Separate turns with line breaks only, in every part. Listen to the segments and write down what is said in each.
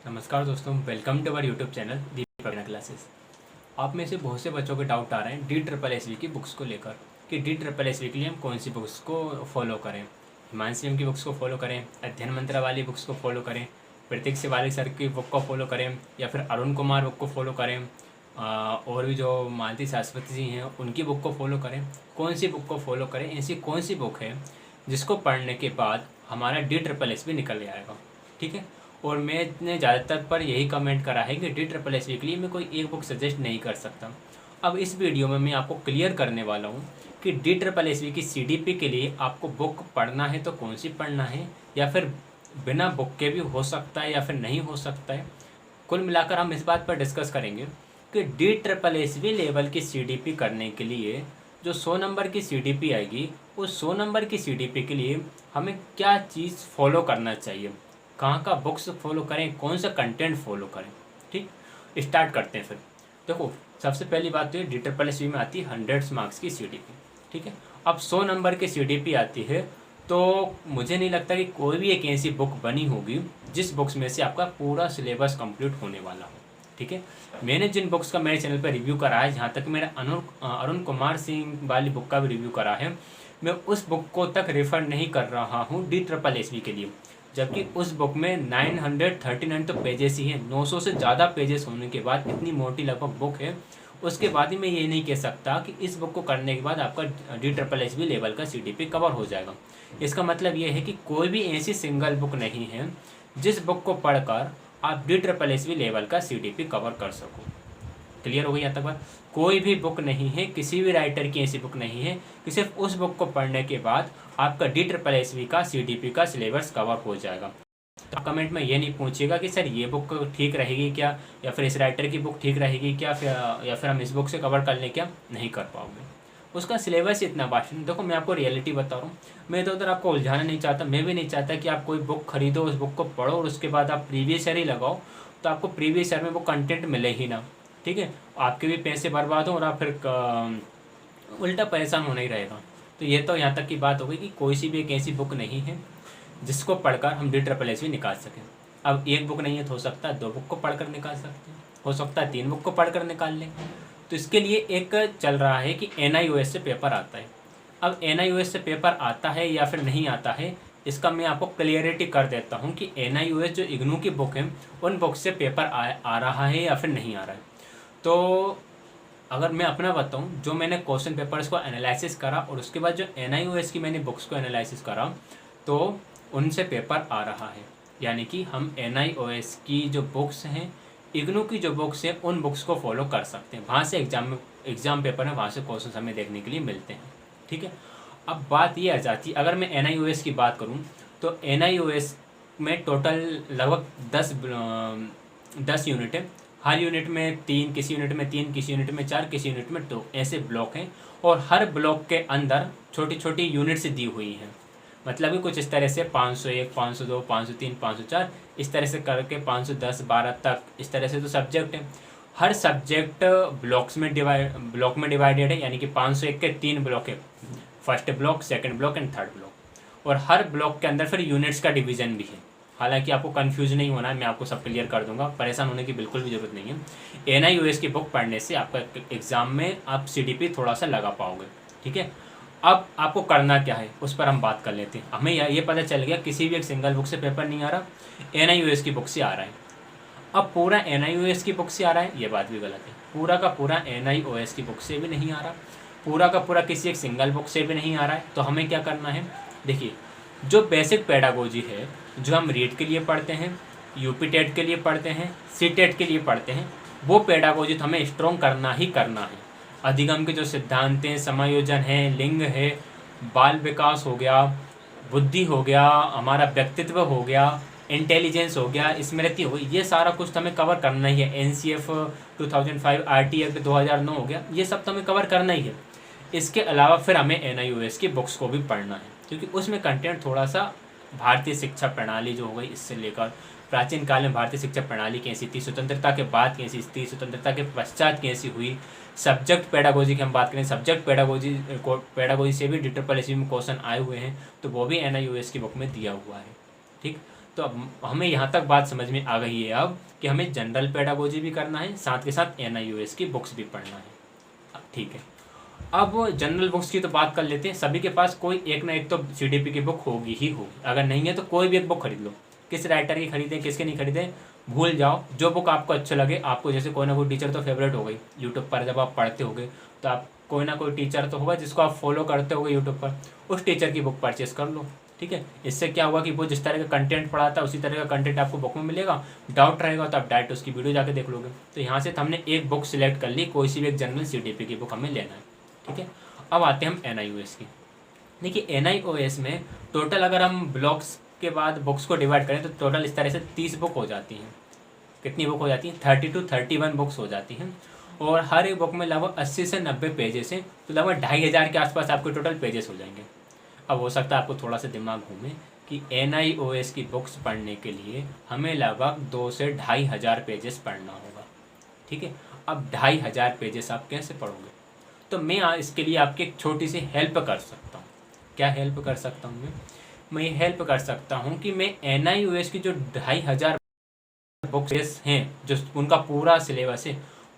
नमस्कार दोस्तों, welcome to our YouTube channel Deepak classes. आप में से बहुत से बच्चों के डाउट आ रहे हैं DSSV की बुक्स को लेकर कि DSSV के लिए हम कौन सी बुक्स को फॉलो करें। हिमांशु एम की बुक्स को फॉलो करें, अध्ययन मंत्रा वाली बुक्स को फॉलो करें, प्रतीक शिवालिक सर की बुक को फॉलो करें, या फिर अरुण कुमार बुक को फॉलो करें, और भी जो मालती शाश्वती जी हैं उनकी बुक को फॉलो करें। कौन सी बुक को फॉलो करें, ऐसी कौन सी बुक है जिसको पढ़ने के बाद हमारा DSSV निकल जाएगा। ठीक है, और मैंने ज़्यादातर पर यही कमेंट करा है कि DSSV के लिए मैं कोई एक बुक सजेस्ट नहीं कर सकता। अब इस वीडियो में मैं आपको क्लियर करने वाला हूँ कि DSSV की CDP के लिए आपको बुक पढ़ना है तो कौन सी पढ़ना है, या फिर बिना बुक के भी हो सकता है या फिर नहीं हो सकता है। कुल मिलाकर हम इस बात पर डिस्कस करेंगे कि DSSV लेवल की CDP करने के लिए जो 100 नंबर की CDP आएगी, उस 100 नंबर की CDP के लिए हमें क्या चीज़ फॉलो करना चाहिए, कहाँ का बुक्स फॉलो करें, कौन सा कंटेंट फॉलो करें। ठीक, स्टार्ट करते हैं। फिर देखो, सबसे पहली बात तो ये DSSV में आती है 100 मार्क्स की CDP। ठीक है, अब 100 नंबर की CDP आती है तो मुझे नहीं लगता कि कोई भी एक ऐसी बुक बनी होगी जिस बुक्स में से आपका पूरा सिलेबस कंप्लीट होने वाला हो। ठीक है, मैंने जिन बुक्स का मेरे चैनल पर रिव्यू करा है, जहाँ तक मेरा अरुण कुमार सिंह वाली बुक का भी रिव्यू करा है, मैं उस बुक को तक रेफ़र नहीं कर रहा हूँ DSSV के लिए, जबकि उस बुक में 939 तो पेजेस ही हैं। 900 से ज़्यादा पेजेस होने के बाद, इतनी मोटी लगभग बुक है, उसके बाद ही मैं ये नहीं कह सकता कि इस बुक को करने के बाद आपका DSSV लेवल का CDP कवर हो जाएगा। इसका मतलब ये है कि कोई भी ऐसी सिंगल बुक नहीं है जिस बुक को पढ़कर आप DSSV लेवल का CDP कवर कर सको। क्लियर हो गई यहाँ तक बात? कोई भी बुक नहीं है, किसी भी राइटर की ऐसी बुक नहीं है कि सिर्फ उस बुक को पढ़ने के बाद आपका DSSV का CDP का सिलेबस कवर हो जाएगा। तो आप कमेंट में ये नहीं पूछिएगा कि सर ये बुक ठीक रहेगी क्या, या फिर इस राइटर की बुक ठीक रहेगी क्या, या फिर हम इस बुक से कवर कर लें क्या। नहीं कर पाओगे, उसका सिलेबस इतना वास्ट है। देखो, मैं आपको रियलिटी बता रहा हूँ, मैं तो उधर आपको उलझाना नहीं चाहता। मैं भी नहीं चाहता कि आप कोई बुक खरीदो, उस बुक को पढ़ो और उसके बाद आप प्रीवियस ईयर ही लगाओ तो आपको प्रीवियस ईयर में वो कंटेंट मिले ही ना। ठीक है, आपके भी पैसे बर्बाद हो और आप फिर उल्टा परेशान होना ही रहेगा। तो ये तो यहाँ तक की बात हो गई कि कोई सी भी एक ऐसी बुक नहीं है जिसको पढ़कर हम DSSV निकाल सकें। अब एक बुक नहीं है तो हो सकता है 2 बुक को पढ़कर निकाल सकते हैं, हो सकता है 3 बुक को पढ़कर निकाल लें। तो इसके लिए एक चल रहा है कि NIOS से पेपर आता है। अब NIOS से पेपर आता है या फिर नहीं आता है, इसका मैं आपको क्लियरिटी कर देता हूँ कि NIOS जो इग्नू की बुक है, उन बुक से पेपर आ रहा है या फिर नहीं आ रहा है। तो अगर मैं अपना बताऊं, जो मैंने क्वेश्चन पेपर्स को एनालिसिस करा और उसके बाद जो NIOS की मैंने बुक्स को एनालिसिस करा, तो उनसे पेपर आ रहा है। यानी कि हम NIOS की जो बुक्स हैं, इग्नू की जो बुक्स हैं, उन बुक्स को फॉलो कर सकते हैं। वहाँ से एग्ज़ाम पेपर में वहाँ से क्वेश्चन हमें देखने के लिए मिलते हैं। ठीक है, अब बात ये आ जाती है, अगर मैं NIOS की बात करूँ तो NIOS में टोटल लगभग 10 यूनिट है। हर यूनिट में 3, किसी यूनिट में 3, किसी यूनिट में 4, किसी यूनिट में 2, ऐसे ब्लॉक हैं। और हर ब्लॉक के अंदर छोटी छोटी यूनिट्स दी हुई हैं। मतलब कि कुछ इस तरह से 501, 502, 503, 504, इस तरह से करके 510, 12 तक, इस तरह से तो सब्जेक्ट है। हर सब्जेक्ट ब्लॉक में डिवाइडेड है, यानी कि 501 के 3 ब्लॉक है, first block, second block and third block. और हर ब्लॉक के अंदर फिर यूनिट्स का डिवीज़न भी है। हालांकि आपको कंफ्यूज नहीं होना है, मैं आपको सब क्लियर कर दूंगा, परेशान होने की बिल्कुल भी ज़रूरत नहीं है। NIOS की बुक पढ़ने से आपका एग्ज़ाम में आप CDP थोड़ा सा लगा पाओगे। ठीक है, अब आपको करना क्या है उस पर हम बात कर लेते हैं। हमें ये पता चल गया किसी भी एक सिंगल बुक से पेपर नहीं आ रहा, NIOS की बुक से आ रहा है। अब पूरा NIOS की बुक से आ रहा है, ये बात भी गलत है। पूरा का पूरा NIOS की बुक से भी नहीं आ रहा, पूरा का पूरा किसी एक सिंगल बुक से भी नहीं आ रहा है। तो हमें क्या करना है, देखिए, जो बेसिक पेडागोजी है, जो हम रीट के लिए पढ़ते हैं, यूपी टेट के लिए पढ़ते हैं, CTET के लिए पढ़ते हैं, वो पेडागोजी तो हमें स्ट्रॉन्ग करना ही करना है। अधिगम के जो सिद्धांत हैं, समायोजन है, लिंग है, बाल विकास हो गया, बुद्धि हो गया, हमारा व्यक्तित्व हो गया, इंटेलिजेंस हो गया, स्मृति हो गई, ये सारा कुछ तो हमें कवर करना ही है। NCF 2005, RT एक्ट 2009 हो गया, ये सब तो हमें कवर करना ही है। इसके अलावा फिर हमें NIOS की बुक्स को भी पढ़ना है, क्योंकि उसमें कंटेंट थोड़ा सा भारतीय शिक्षा प्रणाली जो हो गई, इससे लेकर प्राचीन काल में भारतीय शिक्षा प्रणाली कैसी थी, स्वतंत्रता के बाद कैसी थी, स्वतंत्रता के पश्चात कैसी हुई, सब्जेक्ट पेडागोजी की हम बात करें, सब्जेक्ट पेडागोजी से भी DSSV में क्वेश्चन आए हुए हैं, तो वो भी NIOS की बुक में दिया हुआ है। ठीक, तो अब हमें यहाँ तक बात समझ में आ गई है अब कि हमें जनरल पेडागोजी भी करना है, साथ के साथ NIOS की बुक्स भी पढ़ना है। ठीक है, अब जनरल बुक्स की तो बात कर लेते हैं। सभी के पास कोई एक ना एक तो CDP की बुक होगी ही होगी, अगर नहीं है तो कोई भी एक बुक खरीद लो। किस राइटर की खरीदें, किसके नहीं खरीदें, भूल जाओ। जो बुक आपको अच्छा लगे, आपको जैसे कोई ना कोई टीचर तो फेवरेट हो गई यूट्यूब पर, जब आप पढ़ते होगे तो आप कोई ना कोई टीचर तो होगा जिसको आप फॉलो करते होगे यूट्यूब पर, उस टीचर की बुक परचेस कर लो। ठीक है, इससे क्या हुआ कि वो जिस तरह का कंटेंट पढ़ाता है उसी तरह का कंटेंट आपको बुक में मिलेगा। डाउट रहेगा तो आप डायरेक्ट उसकी वीडियो जाके देख लोगे। तो यहाँ से हमने एक बुक सिलेक्ट कर ली, कोई सी भी एक जनरल CDP की बुक हमें लेना है। ठीक है, अब आते हैं हम NIOS की। देखिए NIOS में टोटल अगर हम ब्लॉक्स के बाद बुक्स को डिवाइड करें तो टोटल इस तरह से 30 बुक हो जाती हैं। कितनी बुक हो जाती हैं? 30 to 31 बुक्स हो जाती हैं, और हर एक बुक में लगभग 80 से 90 पेजेस हैं, तो लगभग 2500 के आसपास आपके टोटल पेजेस हो जाएंगे। अब हो सकता है आपको थोड़ा सा दिमाग घूमे कि NIOS की बुक्स पढ़ने के लिए हमें लगभग 2 से 2500 पेजेस पढ़ना होगा। ठीक है, अब 2500 पेजेस आप कैसे पढ़ोगे? तो मैं इसके लिए आपकी एक छोटी सी हेल्प कर सकता हूँ। क्या हेल्प कर सकता हूँ मैं ये हेल्प कर सकता हूँ कि मैं NIOS की जो 2500 बुक्स हैं, जो उनका पूरा सिलेबस है,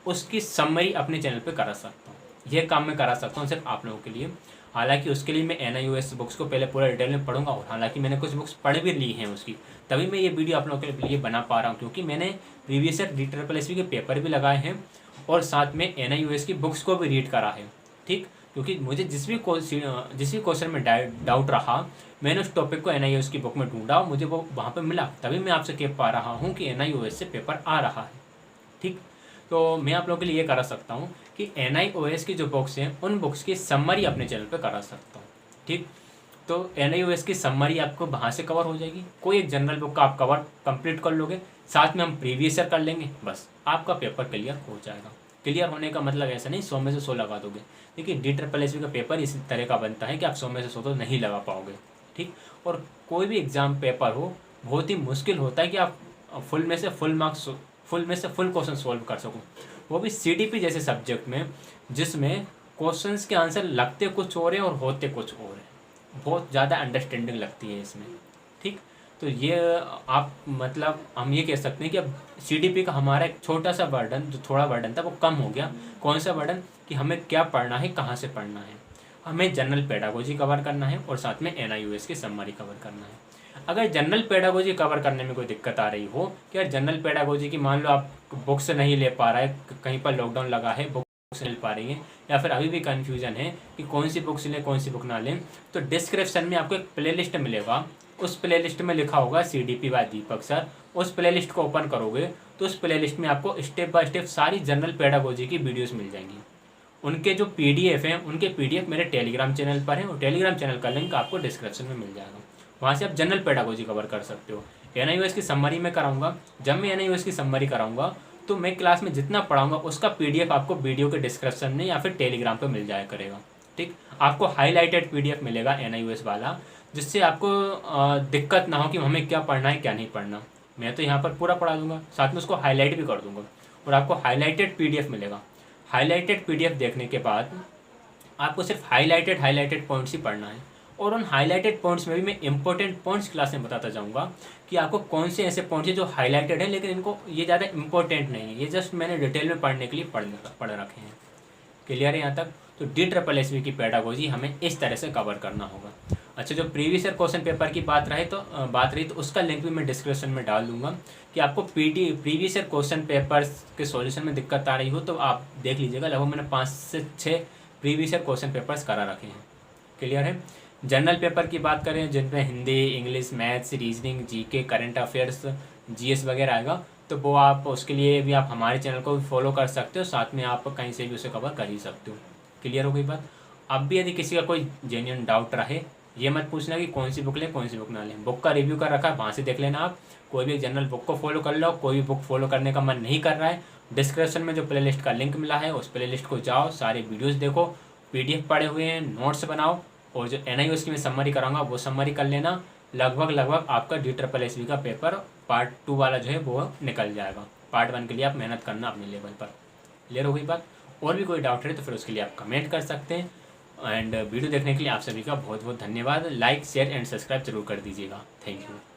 उसकी समरी अपने चैनल पे करा सकता हूँ। यह काम मैं करा सकता हूँ सिर्फ आप लोगों के लिए। हालांकि उसके लिए मैं NIOS बुक्स को पहले पूरा डिटेल में पढ़ूंगा, और हालांकि मैंने कुछ बुक्स पढ़ भी ली हैं उसकी, तभी मैं ये वीडियो आप लोगों के लिए बना पा रहा हूँ, क्योंकि मैंने प्रीवियस ईयर DSSB के पेपर भी लगाए हैं और साथ में NIOS की बुक्स को भी रीड करा है। ठीक, क्योंकि मुझे जिस भी क्वेश्चन में डाउट रहा, मैंने उस टॉपिक को NIOS की बुक में ढूंढा, मुझे वो वहाँ पे मिला, तभी मैं आपसे कह पा रहा हूँ कि NIOS से पेपर आ रहा है। ठीक, तो मैं आप लोगों के लिए ये करा सकता हूँ कि NIOS की जो बुक्स हैं उन बुक्स की समरी अपने चैनल पे करा सकता हूँ। ठीक, तो NIOS की समरी आपको वहाँ से कवर हो जाएगी। कोई एक जनरल बुक का आप कवर कंप्लीट कर लोगे, साथ में हम प्रीवियस ईयर कर लेंगे, बस आपका पेपर क्लियर हो जाएगा। क्लियर होने का मतलब ऐसा नहीं 100 में से 100 लगा दोगे। देखिए DSSB का पेपर इसी तरह का बनता है कि आप 100 में से 100 तो नहीं लगा पाओगे। ठीक, और कोई भी एग्ज़ाम पेपर हो, बहुत ही मुश्किल होता है कि आप फुल में से फुल क्वेश्चन सोल्व कर सको, वो भी CDP जैसे सब्जेक्ट में, जिसमें क्वेश्चंस के आंसर लगते कुछ और हैं और होते कुछ और हैं। बहुत ज़्यादा अंडरस्टैंडिंग लगती है इसमें। ठीक, तो ये आप मतलब हम ये कह सकते हैं कि अब CDP का हमारा एक छोटा सा बर्डन, जो थोड़ा बर्डन था वो कम हो गया। कौन सा बर्डन? कि हमें क्या पढ़ना है, कहाँ से पढ़ना है। हमें जनरल पेडागोजी कवर करना है और साथ में NIOS की समरी कवर करना है। अगर जनरल पेडागोजी कवर करने में कोई दिक्कत आ रही हो कि यार जनरल पेडागोजी की मान लो आप बुक्स नहीं ले पा रहा है, कहीं पर लॉकडाउन लगा है, बुक्स नहीं ले पा रही है, या फिर अभी भी कन्फ्यूजन है कि कौन सी बुक्स लें कौन सी बुक ना लें, तो डिस्क्रिप्शन में आपको एक प्लेलिस्ट मिलेगा। उस प्लेलिस्ट में लिखा होगा CDP बाय दीपक सर। उस प्लेलिस्ट को ओपन करोगे तो उस प्लेलिस्ट में आपको स्टेप बाय स्टेप सारी जनरल पेडागोजी की वीडियोस मिल जाएंगी। उनके जो PDF हैं, उनके PDF मेरे टेलीग्राम चैनल पर हैं, और टेलीग्राम चैनल का लिंक आपको डिस्क्रिप्शन में मिल जाएगा। वहाँ से आप जनरल पेडागोजी कवर कर सकते हो। NIOS की समरी में कराऊंगा। जब मैं NIOS की समरी कराऊंगा तो मैं क्लास में जितना पढ़ाऊंगा उसका PDF आपको वीडियो के डिस्क्रिप्शन में या फिर टेलीग्राम पर मिल जाया करेगा। ठीक, आपको हाईलाइटेड PDF मिलेगा NIOS वाला, जिससे आपको दिक्कत ना हो कि हमें क्या पढ़ना है क्या नहीं पढ़ना। मैं तो यहाँ पर पूरा पढ़ा दूंगा, साथ में उसको हाईलाइट भी कर दूंगा, और आपको हाईलाइटेड PDF मिलेगा। हाईलाइटेड PDF देखने के बाद आपको सिर्फ हाईलाइटेड पॉइंट्स ही पढ़ना है, और उन हाईलाइटेड पॉइंट्स में भी मैं इंपॉर्टेंट पॉइंट्स क्लास में बताता जाऊंगा कि आपको कौन से ऐसे पॉइंट्स हैं जो हाईलाइटेड है, लेकिन इनको ये ज़्यादा इंपॉर्टेंट नहीं है, ये जस्ट मैंने डिटेल में पढ़ने के लिए पढ़ रखे हैं। क्लियर है यहाँ तक? तो DSSB की पेडागोजी हमें इस तरह से कवर करना होगा। अच्छा, जो प्रीवियस ईयर क्वेश्चन पेपर की बात रही तो उसका लिंक भी मैं डिस्क्रिप्शन में डाल दूंगा कि आपको प्रीवियस ईयर क्वेश्चन पेपर्स के सॉल्यूशन में दिक्कत आ रही हो तो आप देख लीजिएगा। लगभग मैंने 5 से 6 प्रीवियस ईयर क्वेश्चन पेपर्स करा रखे हैं। क्लियर है? जनरल पेपर की बात करें जिनमें Hindi, English, maths, reasoning, GK, current affairs, GS वगैरह आएगा, तो वो आप उसके लिए भी आप हमारे चैनल को भी फॉलो कर सकते हो, साथ में आप कहीं से भी उसे कवर कर ही सकते हो। क्लियर हो गई बात? अब भी यदि किसी का कोई जेन्युइन डाउट रहे, ये मत पूछना कि कौन सी बुक लें कौन सी बुक ना लें। बुक का रिव्यू कर रखा है, वहाँ से देख लेना आप। कोई भी जनरल बुक को फॉलो कर लो। कोई भी बुक फॉलो करने का मन नहीं कर रहा है, डिस्क्रिप्शन में जो प्लेलिस्ट का लिंक मिला है उस प्लेलिस्ट को जाओ, सारे वीडियोज़ देखो, PDF पढ़े हुए हैं, नोट्स बनाओ, और जो NIOS की मैं समरी कराऊंगा वो समरी कर लेना। लगभग आपका DSSB का पेपर पार्ट 2 वाला जो है वो निकल जाएगा। पार्ट 1 के लिए आप मेहनत करना अपने लेवल पर। क्लियर हो गई बात? और भी कोई डाउट है तो फिर उसके लिए आप कमेंट कर सकते हैं। एंड वीडियो देखने के लिए आप सभी का बहुत बहुत धन्यवाद। लाइक, शेयर एंड सब्सक्राइब जरूर कर दीजिएगा। Thank you.